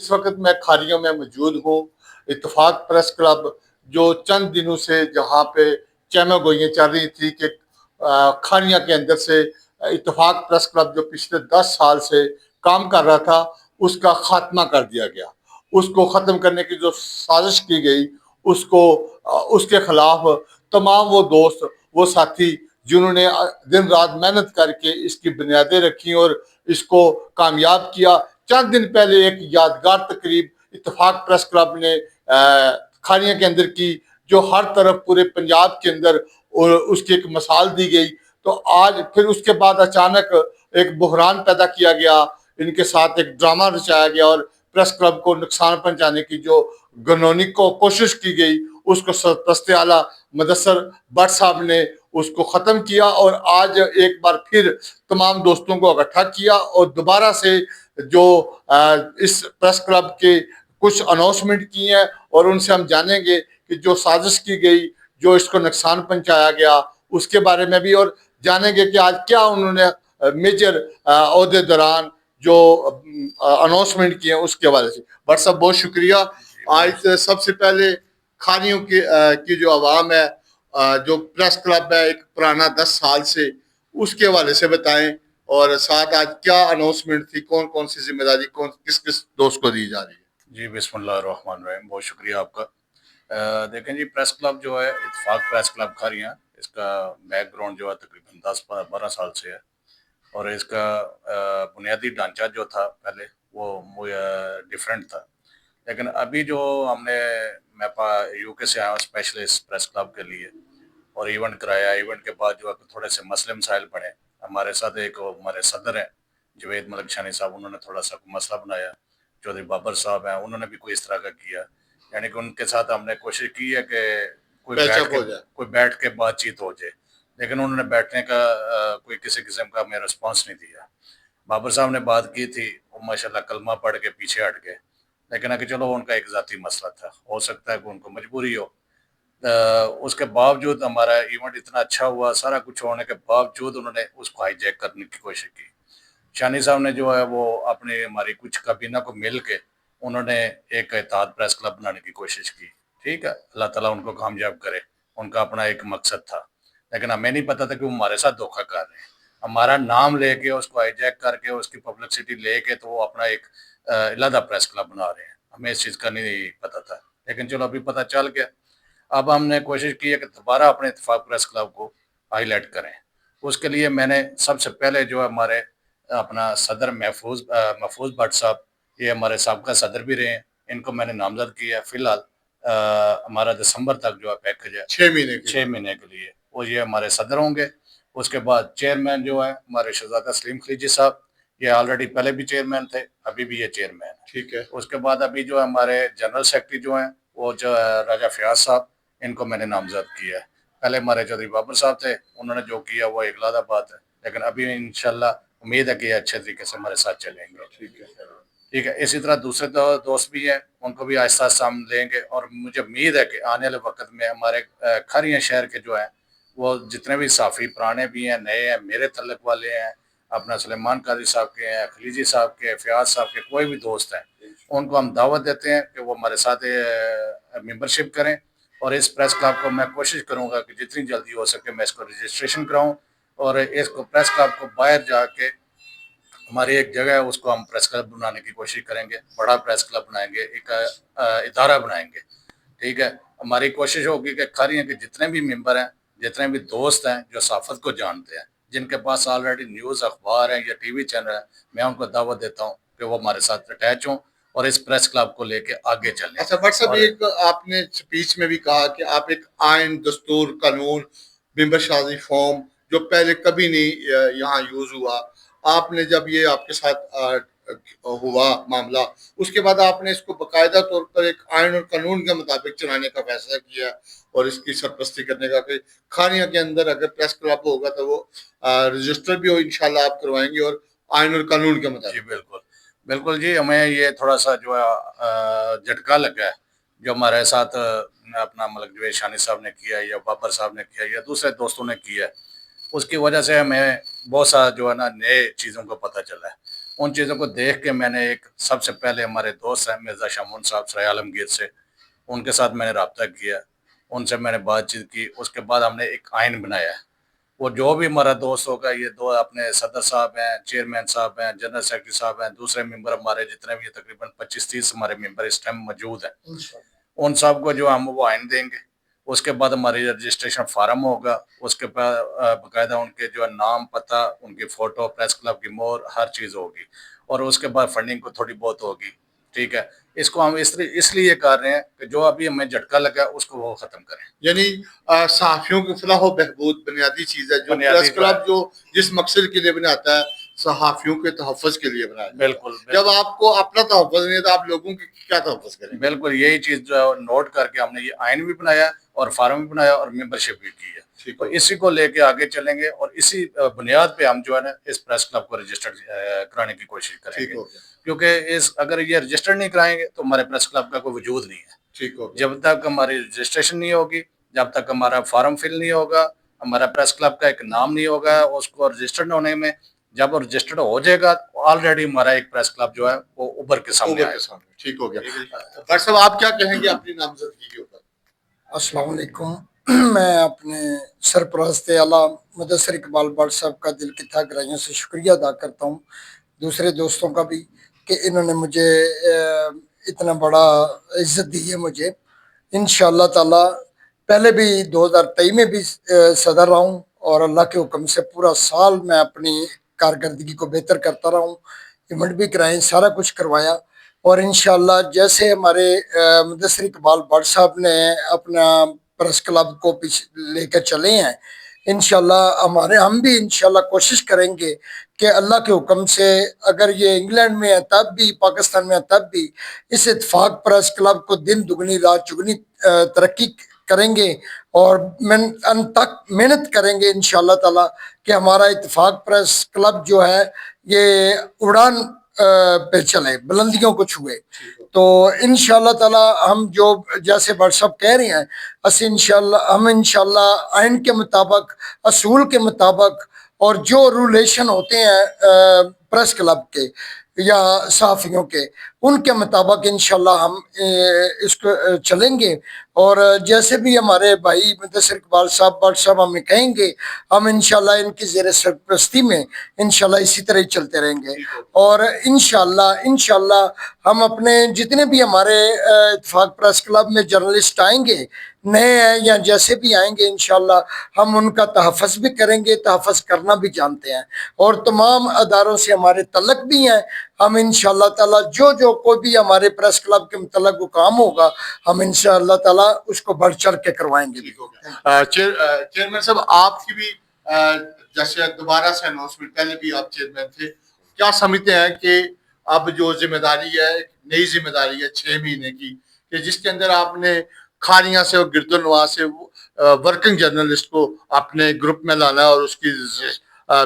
اس وقت میں کھاریوں میں موجود ہوں. اتفاق پریس کلب جو چند دنوں سے جہاں پہ چہمہ گوئیاں چل رہی تھی کہ کھاریاں کے اندر سے اتفاق پریس کلب جو پچھلے 10 سال سے کام کر رہا تھا اس کا خاتمہ کر دیا گیا. اس کو ختم کرنے کی جو سازش کی گئی اس کے خلاف تمام وہ دوست وہ ساتھی جنہوں نے دن رات محنت کر کے اس کی بنیادیں رکھی اور اس کو کامیاب کیا. چند دن پہلے ایک یادگار تقریب اتفاق پریس کلب نے کھاریاں کے اندر کی جو ہر طرف پورے پنجاب کے اندر اس کی ایک مثال دی گئی. تو آج پھر اس کے بعد اچانک ایک بحران پیدا کیا گیا, ان کے ساتھ ایک ڈرامہ رچایا گیا اور پریس کلب کو نقصان پہنچانے کی جو گنونی کو کوشش کی گئی اس کو دست اعلیٰ مدثر بٹ صاحب نے اس کو ختم کیا اور آج ایک بار پھر تمام دوستوں کو اکٹھا کیا اور دوبارہ سے جو اس پریس کلب کے کچھ اناؤنسمنٹ کی ہیں اور ان سے ہم جانیں گے کہ جو سازش کی گئی جو اس کو نقصان پہنچایا گیا اس کے بارے میں بھی, اور جانیں گے کہ آج کیا انہوں نے میجر عہدے دوران جو اناؤنسمنٹ کیے ہیں اس کے حوالے سے. بٹ صاحب بہت شکریہ. آج سب سے پہلے کھاریوں کی جو عوام ہے جو پریس کلب ہے ایک پرانا 10 سال سے اس کے حوالے سے بتائیں, اور ساتھ آج کیا اناؤنسمنٹ تھی, کون سی ذمہ داری کس دوست کو دی جا رہی ہے. جی بسم اللہ الرحمن الرحیم, بہت شکریہ آپ کا. دیکھیں جی, پریس کلب جو ہے اتفاق پریس کلب کھاریاں, اس کا بیک گراؤنڈ جو ہے تقریباً 10-12 سال سے ہے, اور اس کا بنیادی ڈھانچہ جو تھا پہلے وہ ڈیفرنٹ تھا. لیکن ابھی جو میں یو کے سے آیا ہوں اسپیشلی اس پریس کلب کے لیے, اور ایونٹ کرایا. ایونٹ کے بعد جو ہے تھوڑے سے مسئلے مسائل پڑے. ہمارے ساتھ ایک ہمارے صدر ہیں جوید ملک شانی صاحب, انہوں نے تھوڑا سا مسئلہ بنایا. چودھری بابر صاحب ہیں, انہوں نے بھی کوئی اس طرح کا کیا. یعنی کہ ان کے ساتھ ہم نے کوشش کی ہے کہ کوئی بیٹھ کے بات چیت ہو جائے, لیکن انہوں نے بیٹھنے کا کوئی کسی قسم کا ہمیں رسپانس نہیں دیا. بابر صاحب نے بات کی تھی, وہ ماشاءاللہ کلمہ پڑھ کے پیچھے ہٹ گئے. لیکن کہ چلو ان کا ایک ذاتی مسئلہ تھا, ہو سکتا ہے کہ ان کو مجبوری ہو. اس کے باوجود ہمارا ایونٹ اتنا اچھا ہوا, سارا کچھ ہونے کے باوجود انہوں نے اس کو ہائی جیک کرنے کی کوشش کی. شانی صاحب نے جو ہے وہ اپنے ہماری کچھ کابینہ کو مل کے انہوں نے ایک اتحاد پریس کلب بنانے کی کوشش کی. ٹھیک ہے, اللہ تعالیٰ ان کو کامیاب کرے, ان کا اپنا ایک مقصد تھا. لیکن ہمیں نہیں پتا تھا کہ وہ ہمارے ساتھ دھوکہ کر رہے ہیں. ہمارا نام لے کے اس کو ہائی جیک کر کے اس کی پبلسٹی لے کے تو وہ اپنا ایک علیحدہ پریس کلب بنا رہے ہیں. ہمیں اس چیز کا نہیں پتا تھا, لیکن چلو ابھی پتہ چل گیا. اب ہم نے کوشش کی ہے کہ دوبارہ اپنے اتفاق پریس کلب کو ہائی لائٹ کریں. اس کے لیے میں نے سب سے پہلے جو ہے ہمارے اپنا صدر محفوظ بٹ صاحب, یہ ہمارے سابقہ صدر بھی رہے ہیں, ان کو میں نے نامزد کیا ہے. فی الحال ہمارا دسمبر تک جو ہے پیکج ہے 6 مہینے کے لیے, وہ یہ ہمارے صدر ہوں گے. اس کے بعد چیئرمین جو ہے ہمارے شہزادہ سلیم خلیجی صاحب, یہ آلریڈی پہلے بھی چیئرمین تھے, ابھی بھی یہ چیئرمین ہے. ٹھیک ہے. اس کے بعد ابھی جو ہمارے جنرل سیکرٹری جو ہیں وہ جو راجہ فیاض صاحب, ان کو میں نے نامزد کیا ہے. پہلے ہمارے چودھری بابر صاحب تھے, انہوں نے جو کیا وہ ایک علیحدہ بات ہے, لیکن ابھی انشاءاللہ امید ہے کہ یہ اچھے طریقے سے ہمارے ساتھ چلیں گے. ٹھیک ہے. اسی طرح دوسرے دوست بھی ہیں, ان کو بھی آہستہ آہستہ ہم لیں گے, اور مجھے امید ہے کہ آنے والے وقت میں ہمارے کھاریاں شہر کے جو ہیں وہ جتنے بھی صحافی پرانے بھی ہیں, نئے ہیں, میرے تعلق والے ہیں, اپنا سلیمان قادری صاحب کے ہیں, خلیجی صاحب کے, فیاض صاحب کے, کوئی بھی دوست ہیں, ان کو ہم دعوت دیتے ہیں کہ وہ ہمارے ساتھ ممبرشپ کریں. اور اس پریس کلب کو میں کوشش کروں گا کہ جتنی جلدی ہو سکے میں اس کو رجسٹریشن کراؤں, اور اس کو پریس کلب کو باہر جا کے ہماری ایک جگہ ہے اس کو ہم پریس کلب بنانے کی کوشش کریں گے. بڑا پریس کلب بنائیں گے, ایک ادارہ بنائیں گے. ٹھیک ہے. ہماری کوشش ہوگی کہ کھاریاں کے جتنے بھی ممبر ہیں, جتنے بھی دوست ہیں جو صحافت کو جانتے ہیں, جن کے پاس آلریڈی نیوز اخبار ہیں یا ٹی وی چینل ہے, میں ان کو دعوت دیتا ہوں کہ وہ ہمارے ساتھ اٹیچ ہوں اور اس پریس کلب کو لے کے آگے چلیں. اچھا بٹ صاحب, ایک آپ نے اسپیچ میں بھی کہا کہ آپ ایک آئین, دستور, قانون, ممبر شازی فارم جو پہلے کبھی نہیں یہاں یوز ہوا, آپ نے جب یہ آپ کے ساتھ ہوا معاملہ, اس کے بعد آپ نے اس کو باقاعدہ طور پر ایک آئین اور قانون کے مطابق چلانے کا فیصلہ کیا اور اس کی سرپرستی کرنے کا کہ کھاریاں کے اندر اگر پریس کلب ہوگا تو وہ رجسٹر بھی ہو انشاءاللہ آپ کروائیں گے, اور آئین اور قانون کے مطابق. جی بالکل جی, ہمیں یہ تھوڑا سا جو ہے جھٹکا لگا ہے جو ہمارے ساتھ اپنا ملک جوید شانی صاحب نے کیا یا بابر صاحب نے کیا یا دوسرے دوستوں نے کیا ہے. اس کی وجہ سے ہمیں بہت سا جو ہے نا نئے چیزوں کا پتہ چلا ہے. उन चीज़ों को देख के मैंने एक सबसे पहले हमारे दोस्त हैं मिर्ज़ा शामून साहब सराय आलमगीर से, उनके साथ मैंने रब्ता किया, उनसे मैंने बातचीत की। उसके बाद हमने एक आइन बनाया है। वो जो भी हमारा दोस्त होगा, ये दो अपने सदर साहब हैं, चेयरमैन साहब हैं, जनरल सेक्रेटरी साहब हैं, दूसरे मेंबर हमारे जितने भी तकरीबन 25-30 हमारे मेंबर इस टाइम मौजूद हैं, उन सब को जो हम वो आइन देंगे। उसके बाद हमारी रजिस्ट्रेशन फार्म होगा, उसके बाद बाकायदा उनके जो है नाम, पता, उनकी फ़ोटो, प्रेस क्लब की मोहर, हर चीज़ होगी, और उसके बाद फंडिंग को थोड़ी बहुत होगी। ठीक है, इसको हम इसलिए कर रहे हैं कि जो अभी हमें झटका लगा उसको वो ख़त्म करें। यानी सहाफ़ियों की फलाह व बहबूद बुनियादी चीज़ है, जो प्रेस क्लब जो जिस मकसद के लिए बनाता है, सहाफ़ियों के तहफ़्फ़ुज़ के लिए बनाया। बिल्कुल, जब आपको अपना तहफ़्फ़ुज़ नहीं है तो आप लोगों की क्या तहफ़्फ़ुज़ करेंगे? बिल्कुल यही चीज़ जो है नोट करके हमने ये आइन भी बनाया और फार्म भी बनाया और मेंबरशिप भी की है। तो इसी को लेके आगे चलेंगे और इसी बुनियाद पे हम जो है ना इस प्रेस क्लब को रजिस्टर्ड कराने की कोशिश करेंगे, क्योंकि इस अगर ये रजिस्टर नहीं कराएंगे तो हमारे प्रेस क्लब का कोई वजूद नहीं है। ठीक हो, जब तक हमारी रजिस्ट्रेशन नहीं होगी, जब तक हमारा फॉर्म फिल नहीं होगा, हमारा प्रेस क्लब का एक नाम नहीं होगा, उसको रजिस्टर्ड होने में, जब रजिस्टर्ड हो जाएगा ऑलरेडी हमारा एक प्रेस क्लब जो है वो उभर के सामने आएगा। ठीक हो गया। डॉक्टर साहब आप क्या कहेंगे अपनी नामजदगी के ऊपर? अस्सलाम वालेकुम। मैं अपने सरपरस्त आला मुदस्सिर इकबाल भट्ट साहब का दिल की गहराइयों से शुक्रिया अदा करता हूँ, दूसरे दोस्तों का भी, कि इन्होंने मुझे इतना बड़ा इज्जत दी है मुझे। इंशाअल्लाह ताला पहले भी 2023 में भी सदर रहा हूँ और अल्लाह के हुक्म से पूरा साल मैं अपनी कारकर्दगी को बेहतर करता रहा हूँ, इवेंट भी कराए, सारा कुछ करवाया। और इंशाअल्लाह जैसे हमारे मुदस्सिर इकबाल भट्ट साहब ने अपना प्रेस क्लब को पीछे लेकर चले हैं, इंशाअल्लाह हम भी इंशाअल्लाह कोशिश करेंगे कि अल्लाह के हुक्म से अगर ये इंग्लैंड में है तब भी, पाकिस्तान में है तब भी, इस इत्तेफाक प्रेस क्लब को दिन दुगनी रात चुगनी तरक्की करेंगे और तक मेहनत करेंगे इंशाअल्लाह ताला कि हमारा इत्तेफाक प्रेस क्लब जो है ये उड़ान पे चले, बुलंदियों को छुए। तो इंशाअल्लाह ताला हम जो जैसे भट्ट साहब कह रहे हैं, हम इंशाअल्लाह आइन के मुताबिक, असूल के मुताबिक और जो रूलेशन होते हैं प्रेस क्लब के या सहाफ़ियों के, उनके मुताबिक इंशाअल्लाह हम इसको चलेंगे। और जैसे भी हमारे भाई मुदस्सिर इकबाल साहब भट्ट साहब हमें कहेंगे, हम इंशाअल्लाह इनकी ज़ेर सरपरस्ती में इंशाअल्लाह इसी तरह ही चलते रहेंगे। और इंशाअल्लाह हम अपने जितने भी हमारे इत्तेफाक प्रेस क्लब में जर्नलिस्ट आएंगे, नए हैं या जैसे भी आएंगे, इंशाअल्लाह हम उनका तहफ़्फ़ुज़ भी करेंगे, तहफ़्फ़ुज़ करना भी जानते हैं और तमाम अदारों से हमारे तल्लुक़ भी हैं। हम इंशाअल्लाह ताला जो कोई भी हमारे प्रेस क्लब के मुतल्लिक़ वो काम होगा, हम इंशाअल्लाह ताला उसको बढ़ चढ़ के करवाएंगे भी। चेयरमैन साहब आपकी भी जैसे दोबारा से अनाउंसमेंट, पहले भी आप चेयरमैन थे, क्या समझते हैं कि अब जो जिम्मेदारी है, नई जिम्मेदारी है 6 महीने की, कि जिसके अंदर आपने खारियां से और गिरदोनवा से वर्किंग जर्नलिस्ट को अपने ग्रुप में लाना है और उसकी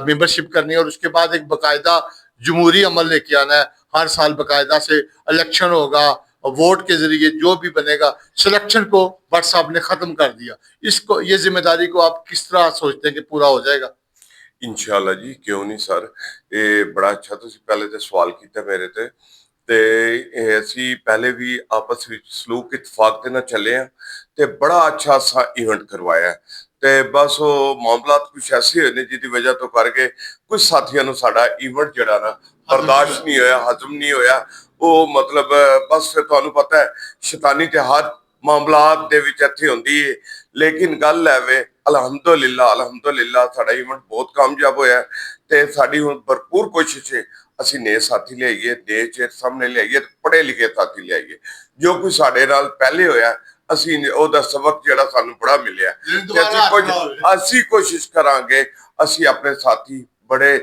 मेंबरशिप करनी है और उसके बाद एक बाकायदा जमहूरी अमल लेके आना है, हर साल बाकायदा से इलेक्शन होगा और वोट के जरिए जो भी बनेगा, सिलेक्शन को भट्ट साहब ने खत्म कर दिया। इसको, ये जिम्मेदारी को आप किस तरह सोचते हैं कि पूरा हो जाएगा? इंशाअल्लाह जी, क्यों नहीं सर, ये बड़ा अच्छा तुसी पहले ते सवाल कीता मेरे ते ਅਸੀਂ ਪਹਿਲੇ ਵੀ ਆਪਸ ਵਿੱਚ ਸਲੂਕ ਇਤਫਾਕ ਦੇ ਨਾਲ ਚੱਲੇ ਆ ਤੇ ਬੜਾ ਅੱਛਾ ਸਾ ਇਵੈਂਟ ਕਰਵਾਇਆ ਤੇ ਬਸ ਉਹ ਮਾਮਲਾਤ ਕੁਝ ਐਸੇ ਹੋਏ ਨੇ ਜਿਹਦੀ ਵਜ੍ਹਾ ਤੋਂ ਕਰਕੇ ਕੁਝ ਸਾਥੀਆਂ ਨੂੰ ਸਾਡਾ ਇਵੈਂਟ ਜਿਹੜਾ ਨਾ ਬਰਦਾਸ਼ਤ ਨਹੀਂ ਹੋਇਆ, ਹਜ਼ਮ ਨਹੀਂ ਹੋਇਆ। ਉਹ ਮਤਲਬ ਬਸ ਫਿਰ ਤੁਹਾਨੂੰ ਪਤਾ ਹੈ ਸ਼ੈਤਾਨੀ ਤੇ ਹਰ ਮਾਮਲਾਤ ਦੇ ਵਿੱਚ ਇੱਥੇ ਹੁੰਦੀ ਹੈ, ਲੇਕਿਨ ਗੱਲ ਹੈ ਵੇ ਅਲਹਮਦੁਲਿਲਾ ਸਾਡਾ ਇਵੈਂਟ ਬਹੁਤ ਕਾਮਯਾਬ ਹੋਇਆ ਤੇ ਸਾਡੀ ਹੁਣ ਭਰਪੂਰ ਕੋਸ਼ਿਸ਼ ਹੈ ਅਸੀਂ ਨਏ ਸਾਥੀ ਲਿਆਈਏ, ਦੇਸ਼ ਦੇ ਸਾਹਮਣੇ ਲਿਆਈਏ, ਪੜ੍ਹੇ ਲਿਖੇ ਸਾਥੀ ਲਿਆਈਏ। ਜੋ ਕੋਈ ਸਾਡੇ ਨਾਲ ਪਹਿਲੇ ਹੋਇਆ ਅਸੀਂ ਉਹਦਾ ਸਬਕ ਜਿਹੜਾ ਸਾਨੂੰ ਬੜਾ ਮਿਲਿਆ ਤੇ ਅਸੀਂ ਕੋਸ਼ਿਸ਼ ਕਰਾਂਗੇ ਅਸੀਂ ਆਪਣੇ ਸਾਥੀ ਬੜੇ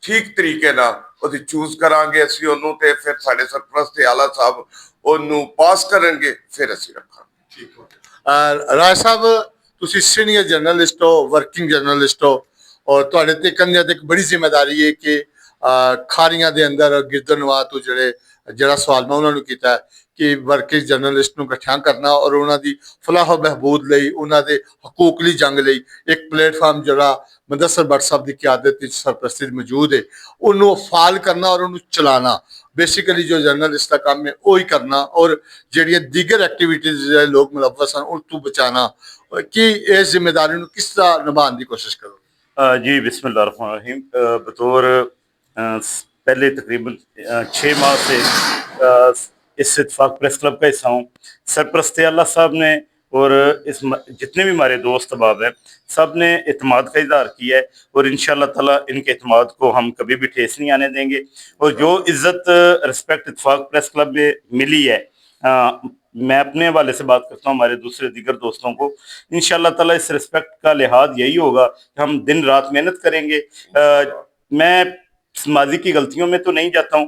ਠੀਕ ਤਰੀਕੇ ਨਾਲ ਉਹਦੀ ਚੂਜ਼ ਕਰਾਂਗੇ, ਅਸੀਂ ਉਹਨੂੰ ਤੇ ਫਿਰ ਸਾਡੇ ਸਰਪ੍ਰਸਤ ਆਲਾ ਸਾਹਿਬ ਉਹਨੂੰ ਪਾਸ ਕਰਨਗੇ, ਫਿਰ ਅਸੀਂ ਰੱਖਾਂਗੇ। ਠੀਕ ਹੋ ਗਿਆ। ਰਾਜ ਸਾਹਿਬ ਤੁਸੀਂ ਸੀਨੀਅਰ ਜਰਨਲਿਸਟ ਹੋ, ਵਰਕਿੰਗ ਜਰਨਲਿਸਟ ਹੋ ਔਰ ਤੁਹਾਡੇ ਤੇ ਕੰਧਿਆਂ ਤੇ ਇੱਕ ਬੜੀ ਜ਼ਿੰਮੇਵਾਰੀ ਹੈ ਕਿ ਖਾਰੀਆਂ ਦੇ ਅੰਦਰ ਗਿਰਦਨਵਾ ਤੋਂ ਜਿਹੜੇ ਜਿਹੜਾ ਸਵਾਲ ਮੈਂ ਉਹਨਾਂ ਨੂੰ ਕੀਤਾ ਕਿ ਵਰਕਿੰਗ ਜਰਨਲਿਸਟ ਨੂੰ ਇਕੱਠਿਆਂ ਕਰਨਾ ਔਰ ਉਹਨਾਂ ਦੀ ਫਲਾਹ ਬਹਿਬੂਦ ਲਈ, ਉਹਨਾਂ ਦੇ ਹਕੂਕ ਲਈ ਜੰਗ ਲਈ ਇੱਕ ਪਲੇਟਫਾਰਮ ਜਿਹੜਾ ਮੁਦੱਸਰ ਭੱਟ ਸਾਹਿਬ ਦੀ ਕਿਆਦਤ ਵਿੱਚ ਸਰਪ੍ਰਸਤੀ ਮੌਜੂਦ ਹੈ, ਉਹਨੂੰ ਫਾਲ ਕਰਨਾ ਔਰ ਉਹਨੂੰ ਚਲਾਣਾ। ਬੇਸਿਕਲੀ ਜੋ ਜਰਨਲਿਸਟ ਦਾ ਕੰਮ ਹੈ ਉਹ ਹੀ ਕਰਨਾ ਔਰ ਜਿਹੜੀਆਂ ਦੀਗਰ ਐਕਟੀਵਿਟੀਜ਼ ਜਿਹੜੇ ਲੋਕ ਮੁਲਵਸ ਹਨ ਉਹ ਤੋਂ ਬਚਾਣਾ। ਕਿ ਇਸ ਜ਼ਿੰਮੇਦਾਰੀ ਨੂੰ ਕਿਸ ਤਰ੍ਹਾਂ ਨਿਭਾਉਣ ਦੀ ਕੋਸ਼ਿਸ਼ ਕਰੋ? जी बिस्मिल्लाहिर्रहमानिर्रहीम। बतौर पहले तकरीबन 6 माह से इस इत्तेफाक प्रेस क्लब का हिस्सा हूँ। सरपरस्त आला साहब ने और जितने भी हमारे दोस्त अहबाब हैं सब ने इत्मीनान का इजहार किया है और इंशाअल्लाह ताला इनके इत्मीनान को हम कभी भी ठेस नहीं आने देंगे। और जो इज़्ज़त रिस्पेक्ट इत्तेफाक प्रेस क्लब में मिली है, मैं अपने हवाले से बात करता हूँ, हमारे दूसरे दीगर दोस्तों को इंशाअल्लाह ताला इस रिस्पेक्ट का लिहाज यही होगा कि हम दिन रात मेहनत करेंगे। मैं माजी की गलतियों में तो नहीं जाता हूँ,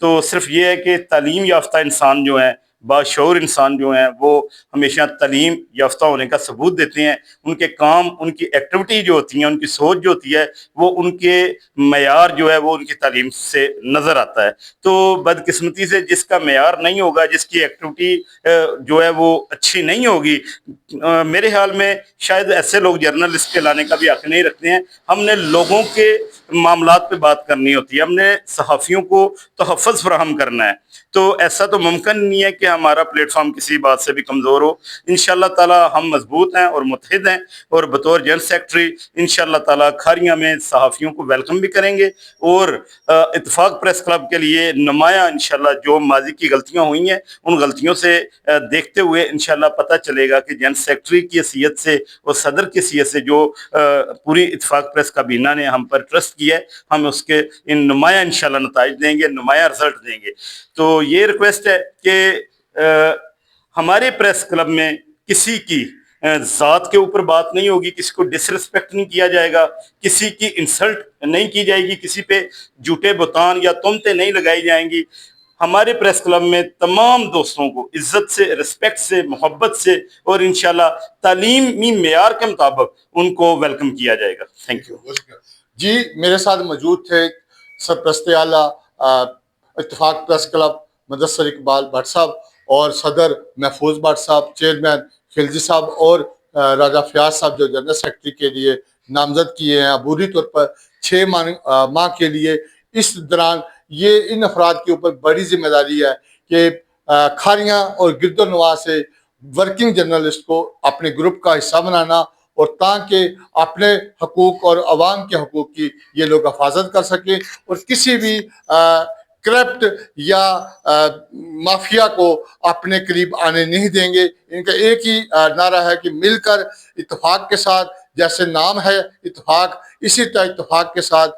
तो सिर्फ ये है कि तालीम याफ्ता इंसान जो हैं, बाशऊर इंसान जो हैं, वो हमेशा तालीम याफ्ता होने का सबूत देते हैं। उनके काम, उनकी एक्टिविटी जो होती है, उनकी सोच जो होती है, वो उनके मयार जो है वो उनकी तालीम से नज़र आता है। तो बदकिस्मती से जिसका मयार नहीं होगा, जिसकी एक्टिविटी जो है वो अच्छी नहीं होगी, मेरे ख्याल में शायद ऐसे लोग जर्नलिस्ट के लाने का भी हक नहीं रखते हैं। हमने लोगों के मामलात पे बात करनी होती है, हमने सहाफ़ियों को तहफ़्फ़ुज़ फराहम करना है। तो ऐसा तो मुमकिन नहीं है कि हमारा प्लेटफॉर्म किसी बात से भी कमज़ोर हो। इंशाअल्लाह ताला हम मजबूत हैं और मुत्तहिद हैं और बतौर जनरल सेक्रेटरी इंशाअल्लाह ताला खारियाँ में सहाफ़ियों को वेलकम भी करेंगे और इत्तेफाक प्रेस क्लब के लिए नुमाया इंशाअल्लाह जो माजी की गलतियाँ हुई हैं उन गलतियों से देखते हुए इंशाअल्लाह पता चलेगा कि जनरल सेक्रेटरी की हैसियत से और सदर की हैसियत से जो पूरी इत्तेफाक प्रेस काबीना ने हम पर ट्रस्ट किया है, हम उसके इन नुमाया इंशाअल्लाह नताइज देंगे, नुमाया रिजल्ट देंगे। तो ये रिक्वेस्ट है कि हमारे प्रेस क्लब में किसी की ज़ात के ऊपर बात नहीं होगी, किसी को डिसरिस्पेक्ट नहीं किया जाएगा, किसी की इंसल्ट नहीं की जाएगी, किसी पे झूठे बुतान या तुमते नहीं लगाई जाएंगी। हमारे प्रेस क्लब में तमाम दोस्तों को इज्जत से, रिस्पेक्ट से, मोहब्बत से और इंशाल्लाह तालीमी मेयार के मुताबिक उनको वेलकम किया जाएगा। थैंक यू जी। मेरे साथ मौजूद थे सरपरस्त आला इत्तेफाक प्रेस क्लब मुदस्सर इकबाल भट्ट साहब और सदर महफूज भट्ट साहब, चेयरमैन खिलजी साहब और राजा फयाज साहब जो जनरल सेक्रेटरी के लिए नामजद किए हैं अबूरी तौर पर 6 माह के लिए। इस दौरान ये इन अफराद के ऊपर बड़ी जिम्मेदारी है कि खारियाँ और गिरदोनवा से वर्किंग जर्नलिस्ट को अपने ग्रुप का हिस्सा बनाना और ताकि अपने हकूक और अवाम के हकूक की ये लोग हिफाजत कर सकें और किसी भी करप्ट या माफिया को अपने करीब आने नहीं देंगे। इनका एक ही नारा है कि मिलकर इत्तेफाक के साथ, जैसे नाम है इत्तेफाक, इसी तरह इत्तेफाक के साथ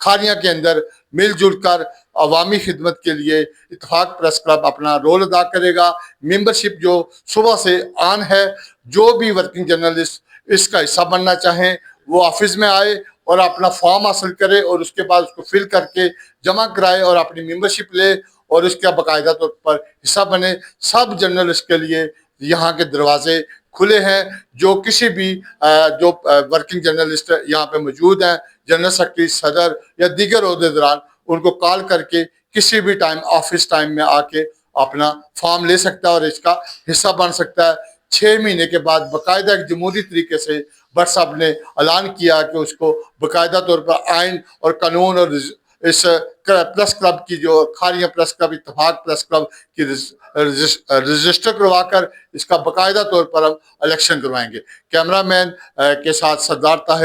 खारियाँ के अंदर मिलजुल कर अवामी खिदमत के लिए इत्तेफाक प्रेस क्लब अपना रोल अदा करेगा। मेंबरशिप जो सुबह से ऑन है, जो भी वर्किंग जर्नलिस्ट इसका हिस्सा बनना चाहें वो ऑफिस में आए और अपना फॉर्म हासिल करे और उसके बाद उसको फिल करके जमा कराए और अपनी मेंबरशिप ले और उसका बाकायदा तौर पर हिस्सा बने। सब जर्नलिस्ट के लिए यहाँ के दरवाजे खुले हैं। जो किसी भी जो वर्किंग जर्नलिस्ट यहाँ पे मौजूद हैं, जनरल सेक्रेटरी, सदर या दीगर ओहदेदारान, उनको कॉल करके किसी भी टाइम ऑफिस टाइम में आके अपना फॉर्म ले सकता है और इसका हिस्सा बन सकता है। 6 महीने के बाद बाकायदा एक जमहूरी तरीके से भट्ट साहब ने ऐलान किया कि उसको बाकायदा तौर पर आइन और कानून और इस प्रेस क्लब की जो खारियाँ प्रेस क्लब, इत्तेफाक प्रेस क्लब की रजिस्टर करवा कर इसका बाकायदा तौर पर हम इलेक्शन करवाएंगे। कैमरामैन के साथ सरदार ताहिर।